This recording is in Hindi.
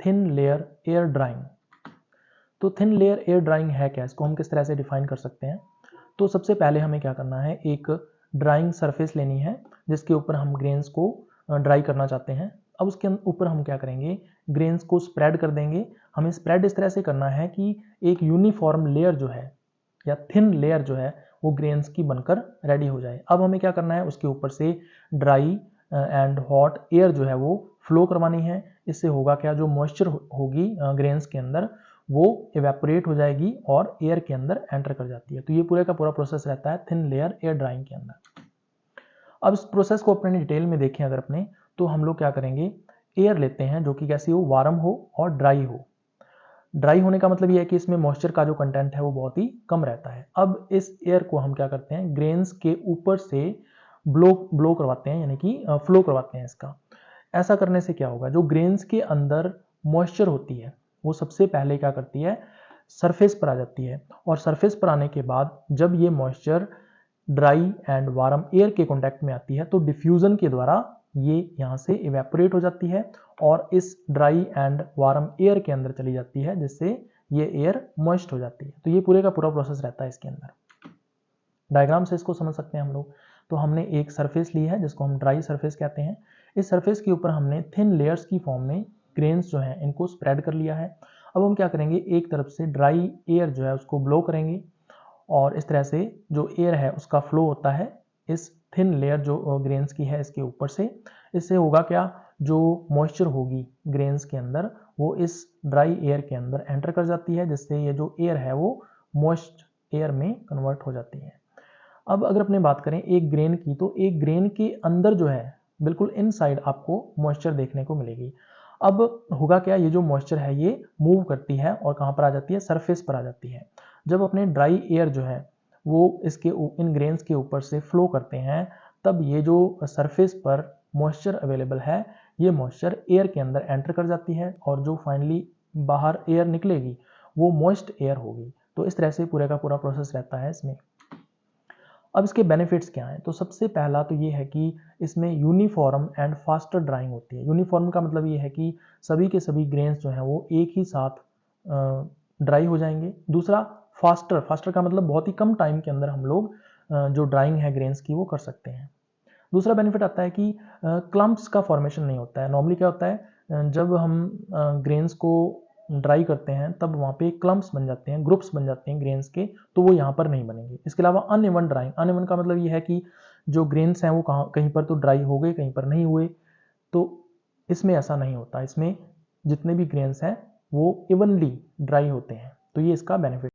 Thin layer air drying. तो थिन लेयर एयर ड्राइंग है क्या, इसको हम किस तरह से डिफाइन कर सकते हैं। तो सबसे पहले हमें क्या करना है, एक ड्राइंग सरफेस लेनी है जिसके ऊपर हम ग्रेन्स को ड्राई करना चाहते हैं। अब उसके ऊपर हम क्या करेंगे, ग्रेन्स को स्प्रेड कर देंगे। हमें स्प्रेड इस तरह से करना है कि एक यूनिफॉर्म लेयर जो है या थिन लेयर जो है वो ग्रेन्स की बनकर रेडी हो जाए। अब हमें क्या करना है, उसके ऊपर से ड्राई एंड हॉट एयर जो है वो फ्लो करवानी है। इससे होगा क्या, जो मॉइस्चर होगी ग्रेन्स के अंदर वो इवेपोरेट हो जाएगी और एयर के अंदर एंटर कर जाती है। तो ये पूरे का पूरा प्रोसेस रहता है थिन लेयर एयर ड्राइंग के अंदर। अब इस प्रोसेस को अपने डिटेल में देखें अगर अपने, तो हम लोग क्या करेंगे, एयर लेते हैं जो कि कैसी हो, वार्म हो और ड्राई हो। ड्राई होने का मतलब ये है कि इसमें मॉइस्चर का जो कंटेंट है वो बहुत ही कम रहता है। अब इस एयर को हम क्या करते हैं, ग्रेन्स के ऊपर से ब्लो करवाते हैं, यानी कि फ्लो करवाते हैं इसका। ऐसा करने से क्या होगा, जो ग्रेन्स के अंदर मॉइस्चर होती है वो सबसे पहले क्या करती है, सरफेस पर आ जाती है। और सरफेस पर आने के बाद जब ये moisture dry and warm air के कांटेक्ट में आती है तो डिफ्यूजन के द्वारा ये यहाँ से इवेपोरेट हो जाती है और इस ड्राई एंड वार्म एयर के अंदर चली जाती है, जिससे ये एयर मॉइस्ट हो जाती है। तो ये पूरे का पूरा प्रोसेस रहता है इसके अंदर। डायग्राम से इसको समझ सकते हैं हम लोग। तो हमने एक सरफेस ली है जिसको हम ड्राई सरफेस कहते हैं। इस सरफेस के ऊपर हमने थिन लेयर्स की फॉर्म में ग्रेन्स जो हैं इनको स्प्रेड कर लिया है। अब हम क्या करेंगे, एक तरफ से ड्राई एयर जो है उसको ब्लो करेंगे और इस तरह से जो एयर है उसका फ्लो होता है इस थिन लेयर जो ग्रेन्स की है इसके ऊपर से। इससे होगा क्या, जो मॉइस्चर होगी ग्रेन्स के अंदर वो इस ड्राई एयर के अंदर एंटर कर जाती है, जिससे ये जो एयर है वो मॉइस्ट एयर में कन्वर्ट हो जाती है। अब अगर अपने बात करें एक ग्रेन की, तो एक ग्रेन के अंदर जो है बिल्कुल इनसाइड आपको मॉइस्चर देखने को मिलेगी। अब होगा क्या, ये जो मॉइस्चर है ये मूव करती है और कहाँ पर आ जाती है, सरफेस पर आ जाती है। जब अपने ड्राई एयर जो है वो इसके इन ग्रेन्स के ऊपर से फ्लो करते हैं, तब ये जो सरफेस पर मॉइस्चर अवेलेबल है ये मॉइस्चर एयर के अंदर एंटर कर जाती है और जो फाइनली बाहर एयर निकलेगी वो मॉइस्ट एयर होगी। तो इस तरह से पूरे का पूरा प्रोसेस रहता है इसमें। अब इसके बेनिफिट्स क्या हैं, तो सबसे पहला तो ये है कि इसमें यूनिफॉर्म एंड फास्टर ड्राइंग होती है। यूनिफॉर्म का मतलब ये है कि सभी के सभी ग्रेन्स जो हैं वो एक ही साथ ड्राई हो जाएंगे। दूसरा फास्टर, फास्टर का मतलब बहुत ही कम टाइम के अंदर हम लोग जो ड्राइंग है ग्रेन्स की वो कर सकते हैं। दूसरा बेनिफिट आता है कि क्लम्प्स का फॉर्मेशन नहीं होता है। नॉर्मली क्या होता है, जब हम ग्रेन्स को ड्राई करते हैं तब वहाँ पे क्लम्प्स बन जाते हैं, ग्रुप्स बन जाते हैं ग्रेन्स के, तो वो यहाँ पर नहीं बनेंगे। इसके अलावा अनइवन ड्राइंग, अनइवन का मतलब ये है कि जो ग्रेन्स हैं वो कहीं पर तो ड्राई हो गए, कहीं पर नहीं हुए। तो इसमें ऐसा नहीं होता, इसमें जितने भी ग्रेन्स हैं वो इवनली ड्राई होते हैं। तो ये इसका बेनिफिट